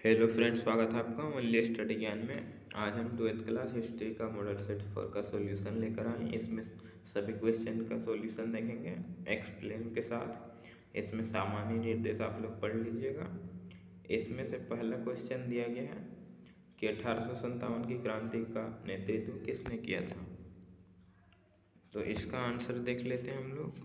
Hello friends, स्वागत है आपका मूल्य स्टडी ज्ञान में। आज हम 12th क्लास हिस्ट्री का मॉडल सेट 4 का सॉल्यूशन लेकर आए। इसमें सभी क्वेश्चन का सॉल्यूशन देखेंगे एक्सप्लेन के साथ। इसमें सामान्य निर्देश आप लोग पढ़ लीजिएगा। इसमें से पहला क्वेश्चन दिया गया है कि 1857 की क्रांति का नेतृत्व किसने किया था। तो इसका आंसर देख लेते हैं हम लोग।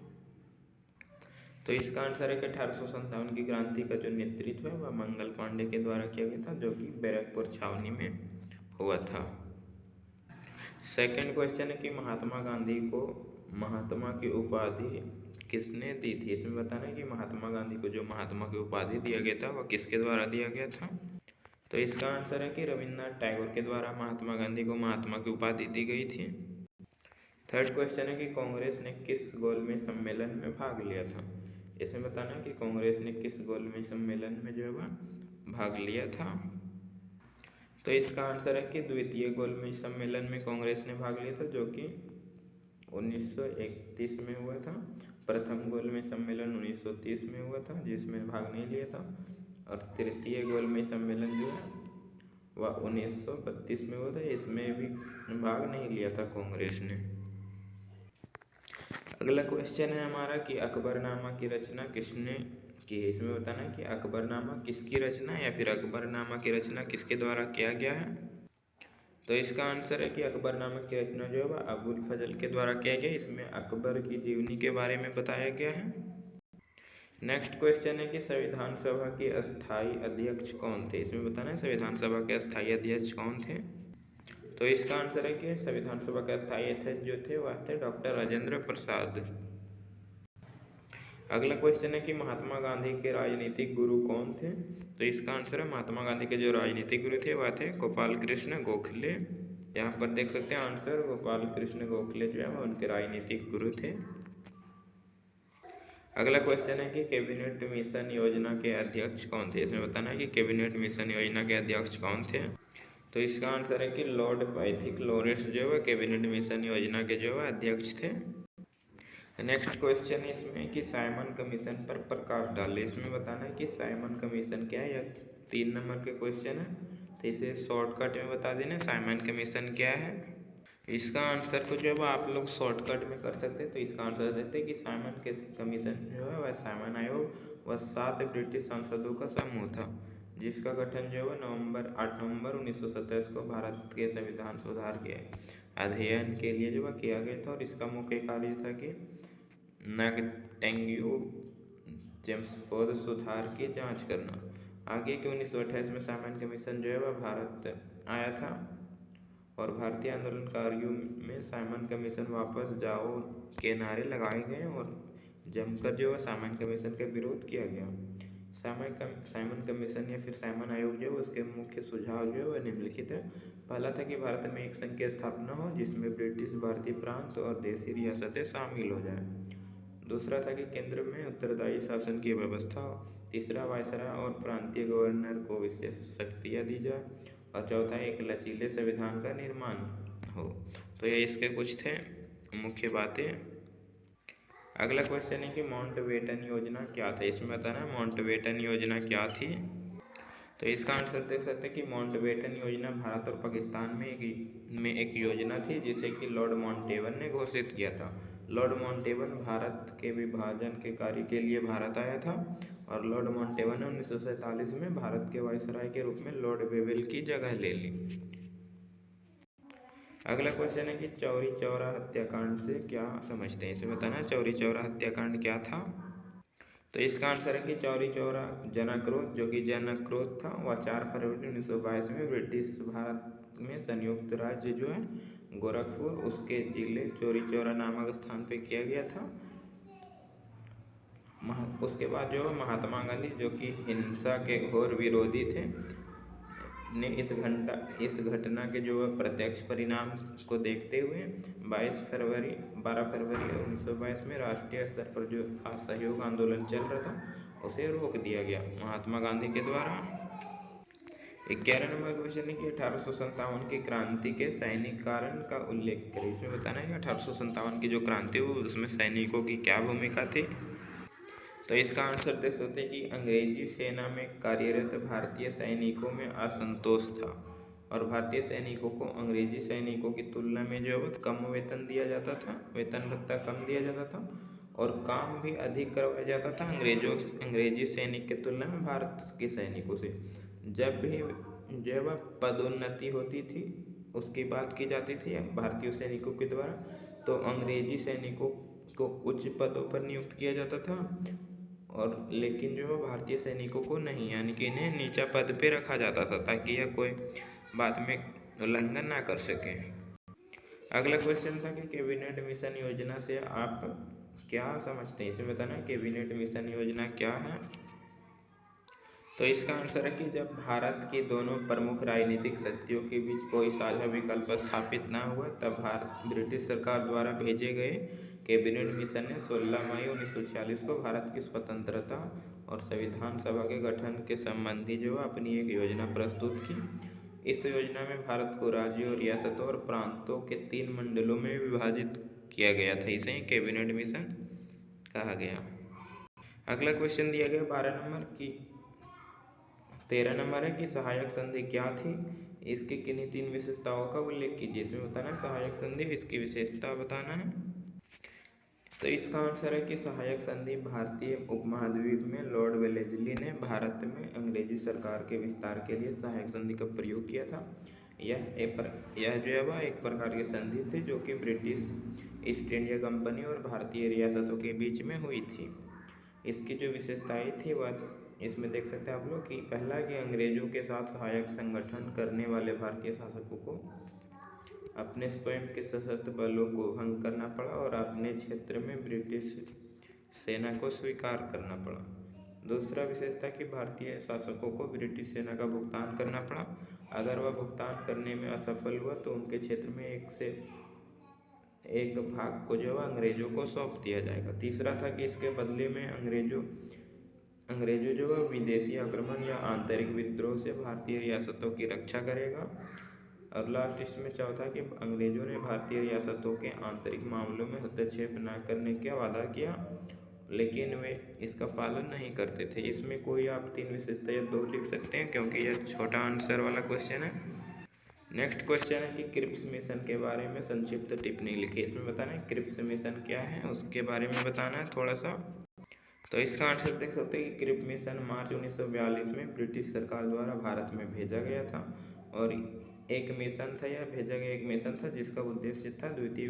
तो इसका आंसर है कि 1857 की क्रांति का जो नेतृत्व है वह मंगल पांडे के द्वारा किया गया था, जो कि बैरकपुर छावनी में हुआ था। सेकंड क्वेश्चन है कि महात्मा गांधी को महात्मा की उपाधि किसने दी थी। इसमें बताना है कि महात्मा गांधी को जो महात्मा की उपाधि दिया गया था वह किसके द्वारा दिया गया था। तो इसका आंसर है कि रविन्द्रनाथ टैगोर के द्वारा महात्मा गांधी को महात्मा की उपाधि दी गई थी। थर्ड क्वेश्चन है कि कांग्रेस ने किस गोलमेज सम्मेलन में भाग लिया था। इसमें बताना है कि कांग्रेस ने किस गोलमेज सम्मेलन में जो है भाग लिया था। तो इसका आंसर है कि द्वितीय गोलमेज सम्मेलन में कांग्रेस ने भाग लिया था, जो कि 1931 में हुआ था। प्रथम गोलमेज सम्मेलन 1930 में हुआ था, जिसमें भाग नहीं लिया था। और तृतीय गोलमेज सम्मेलन जो है वह 1932 में हुआ था, इसमें भी भाग नहीं लिया था कांग्रेस ने। अगला क्वेश्चन है हमारा कि अकबरनामा की रचना किसने की है। इसमें बताना है कि अकबरनामा किसकी रचना या फिर अकबरनामा की रचना किसके द्वारा किया गया है। तो इसका आंसर है कि अकबरनामा की रचना जो है वह अबुल फजल के द्वारा किया गया। इसमें अकबर की जीवनी के बारे में बताया गया है। नेक्स्ट क्वेश्चन है कि संविधान सभा के अस्थायी अध्यक्ष कौन थे। इसमें बताना है संविधान सभा के अस्थायी अध्यक्ष कौन थे। तो इसका आंसर है कि संविधान सभा के अस्थायी अध्यक्ष जो थे वह थे डॉक्टर राजेंद्र प्रसाद। अगला क्वेश्चन है कि महात्मा गांधी के राजनीतिक गुरु कौन थे। तो इसका आंसर है महात्मा गांधी के जो राजनीतिक गुरु थे वह थे गोपाल कृष्ण गोखले। यहाँ पर देख सकते हैं आंसर, गोपाल कृष्ण गोखले जो है उनके राजनीतिक गुरु थे। अगला क्वेश्चन है कि कैबिनेट मिशन योजना के अध्यक्ष कौन थे। इसमें बताना है कि कैबिनेट मिशन योजना के अध्यक्ष कौन थे। तो इसका आंसर है कि लॉर्ड पाइथिक लॉरेंस जो है कैबिनेट मिशन योजना के जो है अध्यक्ष थे। नेक्स्ट क्वेश्चन है इसमें कि साइमन कमीशन पर प्रकाश डाले। इसमें बताना है कि साइमन कमीशन क्या है। यह 3 नंबर के क्वेश्चन है, तो इसे शॉर्टकट में बता देना साइमन कमीशन क्या है। इसका आंसर को जो है आप लोग शॉर्टकट में कर सकते हैं। तो इसका आंसर देते हैं कि साइमन कमीशन जो है वह साइमन आयोग वह 7 ब्रिटिश सांसदों का समूह था, जिसका गठन जो है 8 नवंबर 1927 को भारत के संविधान सुधार के अध्ययन के लिए जो है किया गया था। और इसका मुख्य कार्य था कि नगटेंग्यू चेम्सफोर्ड सुधार की जांच करना। आगे के 1928 में साइमन कमीशन जो है वह भारत आया था और भारतीय आंदोलनकारियों में साइमन कमीशन वापस जाओ के नारे लगाए गए और जमकर जो है साइमन कमीशन का विरोध किया गया। साइमन कमीशन या फिर साइमन आयोग जो है उसके मुख्य सुझाव जो है वह निम्नलिखित है। पहला था कि भारत में एक संघ की स्थापना हो जिसमें ब्रिटिश भारतीय प्रांत और देशी रियासतें शामिल हो जाए। दूसरा था कि केंद्र में उत्तरदायी शासन की व्यवस्था हो। तीसरा, वायसराय और प्रांतीय गवर्नर को विशेष शक्तियाँ दी जाए। और चौथा, एक लचीले संविधान का निर्माण हो। तो ये इसके कुछ थे मुख्य बातें। अगला क्वेश्चन है कि माउंटबेटन योजना क्या था। इसमें बताना है माउंटबेटन योजना क्या थी। तो इसका आंसर देख सकते हैं कि माउंटबेटन योजना भारत और पाकिस्तान में एक योजना थी जिसे कि लॉर्ड माउंटेबन ने घोषित किया था। लॉर्ड माउंटेबन भारत के विभाजन के कार्य के लिए भारत आया था और लॉर्ड माउंटेबन ने 1947 में भारत के वायसराय के रूप में लॉर्ड वेवेल की जगह ले ली। अगला क्वेश्चन है कि चौरी चौरा हत्याकांड से क्या समझते हैं। इसे बताना है चौरी चौरा हत्याकांड क्या था। तो इसका आंसर है कि चौरी चौरा जनक्रोध जो कि जनक्रोध था वह 4 फरवरी 1922 में ब्रिटिश भारत में संयुक्त राज्य जो है गोरखपुर उसके जिले चौरी चौरा नामक स्थान पे किया गया था। उसके बाद जो महात्मा गांधी जो कि हिंसा के घोर विरोधी थे ने इस घटना के जो प्रत्यक्ष परिणाम को देखते हुए 12 फरवरी 1922 में राष्ट्रीय स्तर पर जो असहयोग आंदोलन चल रहा था उसे रोक दिया गया महात्मा गांधी के द्वारा। 11 नंबर क्वेश्चन है कि 1857 की क्रांति के सैनिक कारण का उल्लेख करें। इसमें बताना है कि 1857 की जो क्रांति हुई उसमें सैनिकों की क्या भूमिका थी। तो इसका आंसर देख सकते हैं कि अंग्रेजी सेना में कार्यरत भारतीय सैनिकों में असंतोष था और भारतीय सैनिकों को अंग्रेजी सैनिकों की तुलना में जो है कम वेतन दिया जाता था, वेतन भत्ता कम दिया जाता था और काम भी अधिक करवाया जाता था अंग्रेजी सैनिक की तुलना में भारत के सैनिकों से। जब भी जो है पदोन्नति होती थी उसकी बात की जाती थी भारतीय सैनिकों के द्वारा, तो अंग्रेजी सैनिकों को उच्च पदों पर नियुक्त किया जाता था और लेकिन जो है भारतीय सैनिकों को नहीं, यानी कि इन्हें नीचा पद पे रखा जाता था ताकि यह कोई बाद में उल्लंघन ना कर सके। अगला क्वेश्चन था कि कैबिनेट मिशन योजना से आप क्या समझते हैं, इसमें बताना कैबिनेट मिशन योजना क्या है। तो इसका आंसर है कि जब भारत की दोनों प्रमुख राजनीतिक शक्तियों के बीच कोई साझा विकल्प स्थापित न हुआ तब ब्रिटिश सरकार द्वारा भेजे गए कैबिनेट मिशन ने 16 मई 1946 को भारत की स्वतंत्रता और संविधान सभा के गठन के संबंधी जो अपनी एक योजना प्रस्तुत की। इस योजना में भारत को राज्यों, रियासतों और प्रांतों के 3 मंडलों में विभाजित किया गया था। इसे ही कैबिनेट मिशन कहा गया। अगला क्वेश्चन दिया गया 12 नंबर की 13 नंबर है कि सहायक संधि क्या थी, इसकी किन्हीं 3 विशेषताओं का उल्लेख कीजिए। इसमें बताना है सहायक संधि, इसकी विशेषता बताना है। तो इसका आंसर है कि सहायक संधि भारतीय उपमहाद्वीप में लॉर्ड वेलेस्ली ने भारत में अंग्रेजी सरकार के विस्तार के लिए सहायक संधि का प्रयोग किया था। यह जो है एक प्रकार की संधि थी जो कि ब्रिटिश ईस्ट इंडिया कंपनी और भारतीय रियासतों के बीच में हुई थी। इसकी जो विशेषताएं थी वह इसमें देख सकते हैं आप लोग कि पहला कि अंग्रेजों के साथ सहायक संगठन करने वाले भारतीय शासकों को अपने स्वयं के सशस्त्र बलों को भंग करना पड़ा और अपने क्षेत्र में ब्रिटिश सेना को स्वीकार करना पड़ा। दूसरा विशेषता कि भारतीय शासकों को ब्रिटिश सेना का भुगतान करना पड़ा। अगर वह भुगतान करने में असफल हुआ तो उनके क्षेत्र में एक भाग को जो अंग्रेजों को सौंप दिया जाएगा। तीसरा था कि इसके बदले में अंग्रेजों जो विदेशी आक्रमण या आंतरिक विद्रोह से भारतीय रियासतों की रक्षा करेगा। और लास्ट इसमें चौथा कि अंग्रेजों ने भारतीय रियासतों के आंतरिक मामलों में हस्तक्षेप न करने का वादा किया, लेकिन वे इसका पालन नहीं करते थे। इसमें कोई आप 3 विशेषता या 2 लिख सकते हैं क्योंकि यह छोटा आंसर वाला क्वेश्चन है। नेक्स्ट क्वेश्चन है कि क्रिप्स मिशन के बारे में संक्षिप्त टिप्पणी लिखिए। इसमें बताना है क्रिप्स मिशन क्या है, उसके बारे में बताना है थोड़ा सा। तो इसका आंसर देख सकते हैं कि क्रिप्स मिशन मार्च 1942 में ब्रिटिश सरकार द्वारा भारत में भेजा गया था और एक मिशन था जिसका उद्देश्य था द्वितीय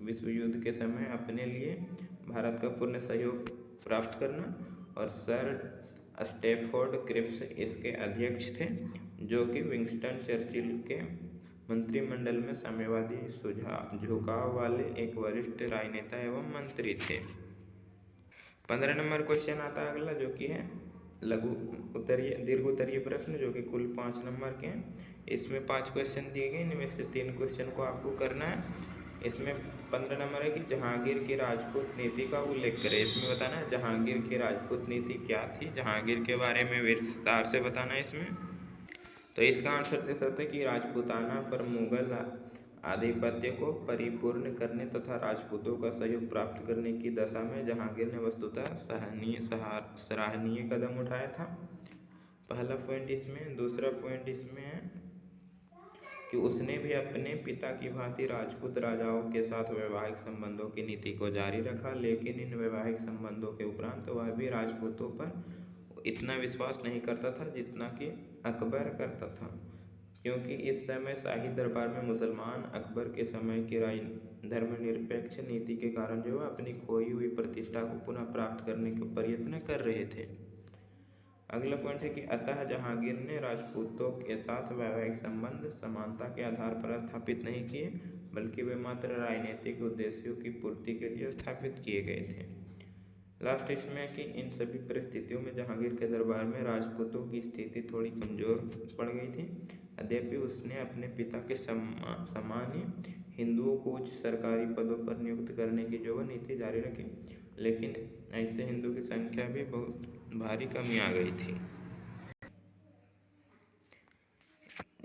विश्व युद्ध के समय अपने लिए भारत का पूर्ण सहयोग प्राप्त करना। और सर स्टैफोर्ड क्रिप्स इसके अध्यक्ष थे जो कि विंस्टन चर्चिल के मंत्रिमंडल में साम्यवादी झुकाव वाले एक वरिष्ठ राजनेता एवं मंत्री थे। 15 नंबर क्वेश्चन आता है अगला जो कि है दीर्घ उत्तरीय प्रश्न जो कि कुल 5 नंबर के हैं। इसमें 5 क्वेश्चन दिए गए, इनमें से 3 क्वेश्चन को आपको करना है। इसमें 15 नंबर है कि जहांगीर की राजपूत नीति का उल्लेख करें। इसमें बताना है जहांगीर की राजपूत नीति क्या थी, जहांगीर के बारे में विस्तार से बताना है इसमें। तो इसका आंसर दे सकते हैं कि राजपूताना पर मुगल आधिपत्य को परिपूर्ण करने तथा राजपूतों का सहयोग प्राप्त करने की दशा में जहांगीर ने वस्तुतः सराहनीय कदम उठाया था। पहला पॉइंट इसमें। दूसरा पॉइंट इसमें है कि उसने भी अपने पिता की भांति राजपूत राजाओं के साथ वैवाहिक संबंधों की नीति को जारी रखा, लेकिन इन वैवाहिक संबंधों के उपरांत वह भी राजपूतों पर इतना विश्वास नहीं करता था जितना कि अकबर करता था, क्योंकि इस समय शाही दरबार में मुसलमान अकबर के समय की धर्मनिरपेक्ष नीति के कारण जो अपनी खोई हुई प्रतिष्ठा को पुनः प्राप्त करने के प्रयत्न कर रहे थे। अगला पॉइंट है कि अतः जहांगीर ने राजपूतों के साथ वैवाहिक संबंध समानता के आधार पर स्थापित नहीं किए, बल्कि वे मात्र राजनीतिक उद्देश्यों की पूर्ति के लिए स्थापित किए गए थे। लास्ट इसमें कि इन सभी परिस्थितियों में जहांगीर के दरबार में राजपूतों की स्थिति थोड़ी कमजोर पड़ गई थी। यद्यपि उसने अपने पिता के समान ही हिंदुओं को उच्च सरकारी पदों पर नियुक्त करने की जो नीति जारी रखी, लेकिन ऐसे हिंदू की संख्या भी बहुत भारी कमी आ गई थी।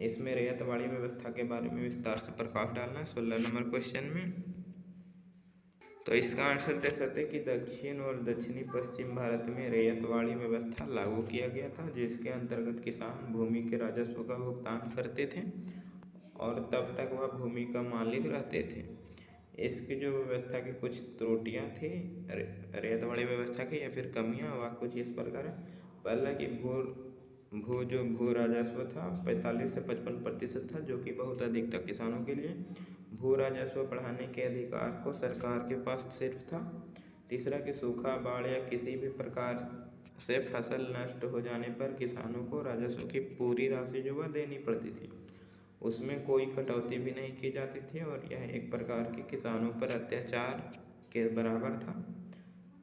इसमें रैयतवाड़ी व्यवस्था के बारे में विस्तार से प्रकाश डालना है 16 नंबर क्वेश्चन में। तो इसका आंसर दे सकते हैं कि दक्षिण और दक्षिणी पश्चिम भारत में रैयतवाड़ी व्यवस्था लागू किया गया था, जिसके अंतर्गत किसान भूमि के राजस्व का भुगतान करते थे और तब तक वह भूमि का मालिक रहते थे। इसकी जो व्यवस्था की कुछ त्रुटियां थी रैयतवाड़ी व्यवस्था की या फिर कमियां, वह कुछ इस प्रकार है। पहला कि भू राजस्व था 45 से 55% था, जो कि बहुत अधिक था किसानों के लिए। भू राजस्व बढ़ाने के अधिकार को सरकार के पास सिर्फ था। तीसरा कि सूखा, बाढ़ या किसी भी प्रकार से फसल नष्ट हो जाने पर किसानों को राजस्व की पूरी राशि जो वह देनी पड़ती थी, उसमें कोई कटौती भी नहीं की जाती थी और यह एक प्रकार के किसानों पर अत्याचार के बराबर था।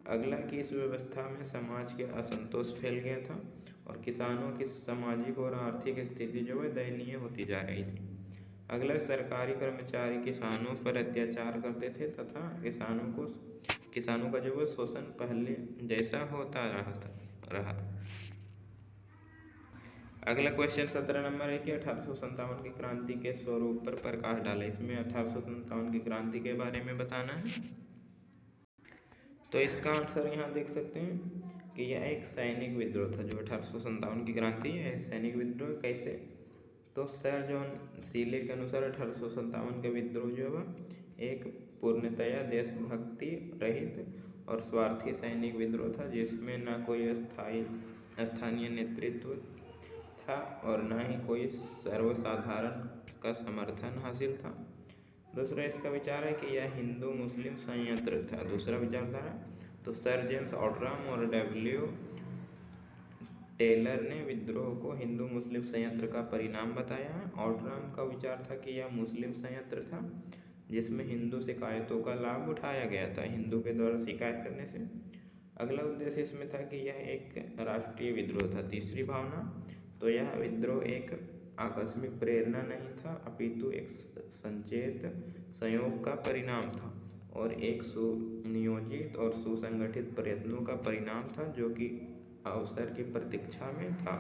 अगला कि इस व्यवस्था में समाज के असंतोष फैल गया था और किसानों की सामाजिक और आर्थिक स्थिति जो है दयनीय होती जा रही थी। अगला, सरकारी कर्मचारी किसानों पर अत्याचार करते थे तथा किसानों का जो है शोषण पहले जैसा होता रहा। अगला क्वेश्चन 17 नंबर है कि 1857 की क्रांति के स्वरूप पर प्रकाश डालें। इसमें 1857 की क्रांति के बारे में बताना है। तो इसका आंसर यहाँ देख सकते हैं कि यह एक सैनिक विद्रोह था। जो 1857 की क्रांति है सैनिक विद्रोह। कैसे? तो सर जॉन सीले के अनुसार 1857 का विद्रोह जो है एक पूर्णतया देशभक्ति रहित और स्वार्थी सैनिक विद्रोह था, जिसमें न कोई स्थानीय नेतृत्व था और न ही कोई सर्वसाधारण का समर्थन हासिल था। दूसरा इसका विचार है कि यह हिंदू मुस्लिम संयंत्र था। दूसरा विचारधारा, तो सर जेम्स ऑटराम और डब्ल्यू टेलर ने विद्रोह को हिंदू मुस्लिम संयंत्र का परिणाम बताया है। ऑटराम का विचार था कि यह मुस्लिम संयंत्र था, जिसमें हिंदू शिकायतों का लाभ उठाया गया था, हिंदू के द्वारा शिकायत करने से। अगला उद्देश्य इसमें था कि यह एक राष्ट्रीय विद्रोह था। तीसरी भावना, तो यह विद्रोह एक आकस्मिक प्रेरणा नहीं था, अपितु एक संचेत संयोग का परिणाम था और एक सुनियोजित और सुसंगठित प्रयत्नों का परिणाम था, जो कि अवसर की प्रतीक्षा में था।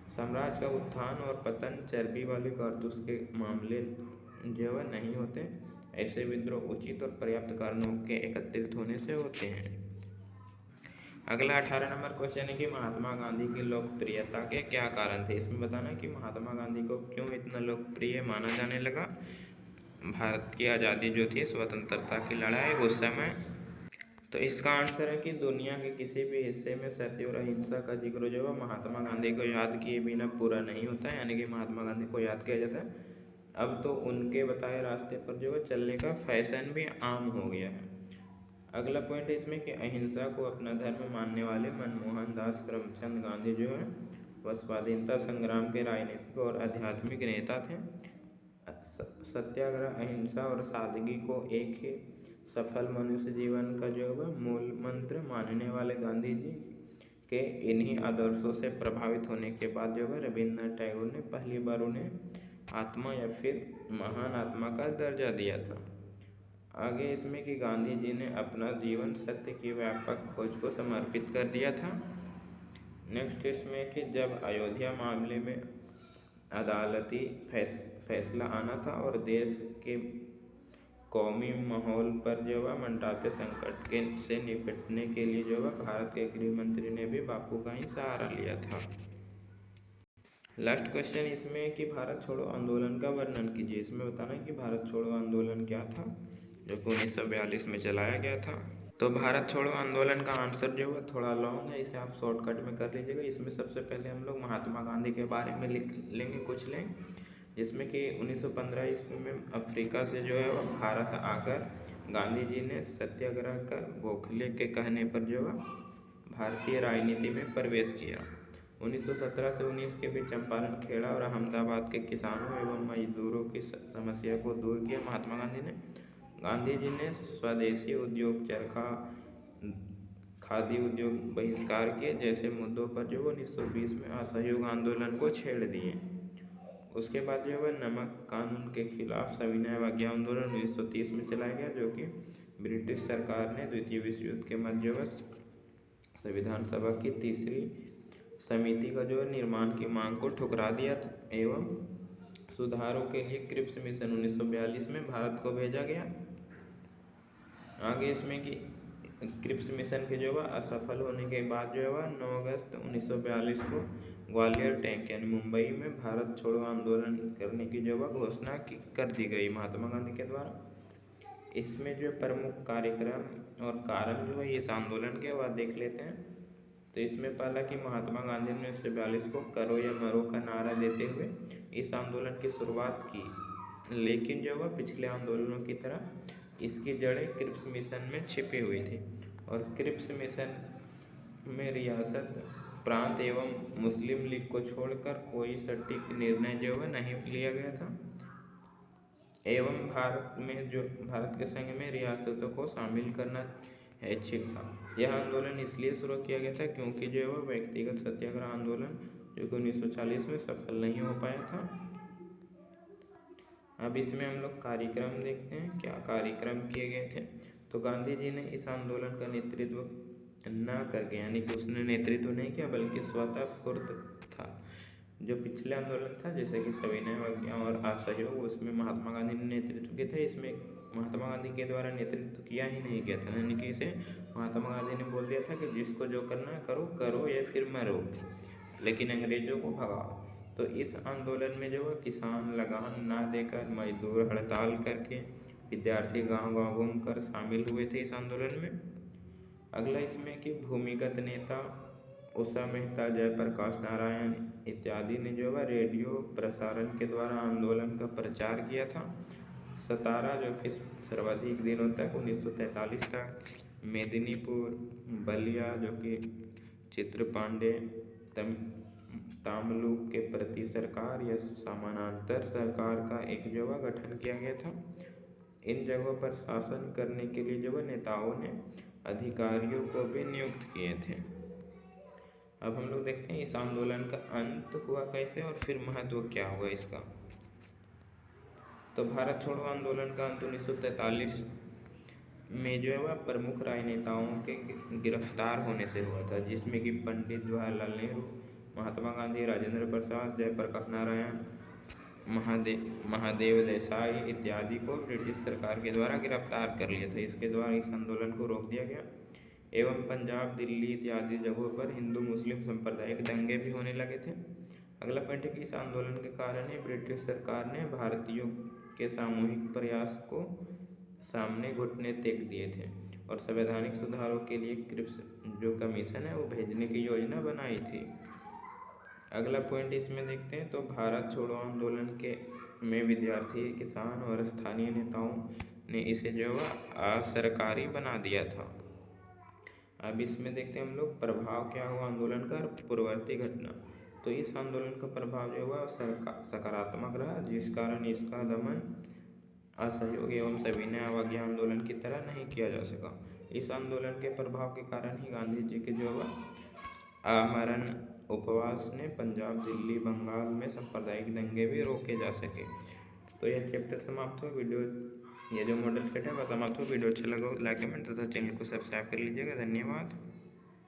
साम्राज्य का उत्थान और पतन चर्बी वाले कारतूस के मामले जो नहीं होते। ऐसे विद्रोह उचित और पर्याप्त कारणों के एकत्रित होने से होते हैं। अगला 18 नंबर क्वेश्चन है कि महात्मा गांधी की लोकप्रियता के क्या कारण थे। इसमें बताना कि महात्मा गांधी को क्यों इतना लोकप्रिय माना जाने लगा। भारत की आज़ादी जो थी, स्वतंत्रता की लड़ाई उस समय। तो इसका आंसर है कि दुनिया के किसी भी हिस्से में सत्य और अहिंसा का जिक्र जो है महात्मा गांधी को याद किए बिना पूरा नहीं होता है, यानी कि महात्मा गांधी को याद किया जाता है। अब तो उनके बताए रास्ते पर जो है चलने का फैशन भी आम हो गया है। अगला पॉइंट है इसमें कि अहिंसा को अपना धर्म मानने वाले मनमोहन दास करमचंद गांधी जो है वह स्वाधीनता संग्राम के राजनीतिक और आध्यात्मिक नेता थे। सत्याग्रह, अहिंसा और सादगी को एक ही सफल मनुष्य जीवन का जो है मूल मंत्र मानने वाले गांधी जी के इन्हीं आदर्शों से प्रभावित होने के बाद जो है रविन्द्रनाथ टैगोर ने पहली बार उन्हें आत्मा या फिर महान आत्मा का दर्जा दिया था। आगे इसमें कि गांधी जी ने अपना जीवन सत्य की व्यापक खोज को समर्पित कर दिया था। नेक्स्ट इसमें कि जब अयोध्या मामले में अदालती फैसला आना था और देश के कौमी माहौल पर जो है मंडाते संकट से निपटने के लिए जो है भारत के गृह मंत्री ने भी बापू का ही सहारा लिया था। लास्ट क्वेश्चन इसमें कि भारत छोड़ो आंदोलन का वर्णन कीजिए। इसमें बताना है कि भारत छोड़ो आंदोलन क्या था, जो कि 1942 में चलाया गया था। तो भारत छोड़ो आंदोलन का आंसर जो है थोड़ा लॉन्ग है, इसे आप शॉर्टकट में कर लीजिएगा। इसमें सबसे पहले हम लोग महात्मा गांधी के बारे में लिख लेंगे, कुछ लें, जिसमें कि 1915 ईस्वी में अफ्रीका से जो है वह भारत आकर गांधी जी ने सत्याग्रह कर गोखले के कहने पर जो है भारतीय राजनीति में प्रवेश किया। 1917 से 19 के बीच चंपारण, खेड़ा और अहमदाबाद के किसानों एवं मजदूरों की समस्या को दूर किया महात्मा गांधी जी ने स्वदेशी उद्योग, चरखा, खादी उद्योग बहिष्कार किए जैसे मुद्दों पर जो 1920 में असहयोग आंदोलन को छेड़ दिए। उसके बाद जो है नमक कानून के खिलाफ सविनय अवज्ञा आंदोलन 1930 में चलाया गया, जो कि ब्रिटिश सरकार ने द्वितीय विश्व युद्ध के मध्य संविधान सभा की तीसरी समिति का जो है निर्माण की मांग को ठुकरा दिया एवं सुधारों के लिए क्रिप्स मिशन 1942 में भारत को भेजा गया। आगे इसमें कि क्रिप्स मिशन के जो है असफल होने के बाद जो है 9 अगस्त 1942 को ग्वालियर टैंक यानी मुंबई में भारत छोड़ो आंदोलन करने की जो है घोषणा कर दी गई महात्मा गांधी के द्वारा। इसमें जो प्रमुख कार्यक्रम और कारण जो है इस आंदोलन के बाद देख लेते हैं। तो इसमें पहला कि महात्मा गांधी ने 1942 को करो या मरो का नारा देते हुए इस आंदोलन की शुरुआत की, लेकिन जो वह पिछले आंदोलनों की तरह इसकी जड़ें क्रिप्स मिशन में छिपी हुई थी और क्रिप्स मिशन में रियासत, प्रांत एवं मुस्लिम लीग को छोड़कर कोई सटीक निर्णय जो है नहीं लिया गया था एवं भारत के संघ में रियासतों को शामिल करना ऐच्छिक था। यह आंदोलन इसलिए शुरू किया गया था क्योंकि जो है व्यक्तिगत सत्याग्रह आंदोलन जो कि 1940 में सफल नहीं हो पाया था। अब इसमें हम लोग कार्यक्रम देखते हैं, क्या कार्यक्रम किए गए थे। तो गांधी जी ने इस आंदोलन का नेतृत्व न करके, यानी कि उसने नेतृत्व नहीं किया बल्कि स्वतः स्फूर्त था। जो पिछले आंदोलन था जैसे कि सविनय अवज्ञा और असहयोग, उसमें महात्मा गांधी ने नेतृत्व किया था, इसमें महात्मा गांधी के द्वारा नेतृत्व किया ही नहीं गया था, यानी कि इसे महात्मा गांधी ने बोल दिया था कि जिसको जो करना है करो करो या फिर मरो, लेकिन अंग्रेजों को भगाओ। तो इस आंदोलन में जो है किसान लगान ना देकर, मजदूर हड़ताल करके, विद्यार्थी गांव गांव घूमकर शामिल हुए थे इस आंदोलन में। अगला इसमें कि भूमिगत नेता उषा मेहता, जयप्रकाश नारायण इत्यादि ने जो है रेडियो प्रसारण के द्वारा आंदोलन का प्रचार किया था। 17 जो कि सर्वाधिक दिनों तक 1943 तक, मेदिनीपुर, बलिया जो कि चित्र पांडे, तामलुक के प्रति सरकार या समानांतर सरकार का एक जो है गठन किया गया था। इन जगहों पर शासन करने के लिए जो है नेताओं ने अधिकारियों को भी नियुक्त किए थे। अब हम लोग देखते हैं इस आंदोलन का अंत हुआ कैसे और फिर महत्व क्या हुआ इसका। तो भारत छोड़ो आंदोलन का अंत 1943 में जो है वह प्रमुख राजनेताओं के गिरफ्तार होने से हुआ था, जिसमें कि पंडित जवाहरलाल नेहरू, महात्मा गांधी, राजेंद्र प्रसाद, जयप्रकाश नारायण, महादेव देसाई इत्यादि को ब्रिटिश सरकार के द्वारा गिरफ्तार कर लिया था। इसके द्वारा इस आंदोलन को रोक दिया गया एवं पंजाब, दिल्ली इत्यादि जगहों पर हिंदू मुस्लिम सांप्रदायिक दंगे भी होने लगे थे। अगला पॉइंट है कि इस आंदोलन के कारण ही ब्रिटिश सरकार ने भारतीयों के सामूहिक प्रयास को सामने घुटने टेक दिए थे और संवैधानिक सुधारों के लिए क्रिप्स जो कमीशन है वो भेजने की योजना बनाई थी। अगला पॉइंट इसमें देखते हैं। तो भारत छोड़ो आंदोलन के में विद्यार्थी, किसान और स्थानीय नेताओं ने इसे जो है असरकारी बना दिया था। अब इसमें देखते हैं हम लोग प्रभाव क्या हुआ आंदोलन का, पूर्ववर्ती घटना। तो इस आंदोलन का प्रभाव जो हुआ सकारात्मक रहा, जिस कारण इसका दमन असहयोग एवं सविनय अवज्ञा आंदोलन की तरह नहीं किया जा सका। इस आंदोलन के प्रभाव के कारण ही गांधी जी के जो आमरण उपवास ने पंजाब, दिल्ली, बंगाल में सांप्रदायिक दंगे भी रोके जा सके। तो यह चैप्टर समाप्त हुआ। वीडियो ये जो मॉडल सेट है वह समाप्त हुआ। वीडियो अच्छा लगा हो लाइक कमेंट तथा चैनल को सब्सक्राइब कर लीजिएगा। धन्यवाद।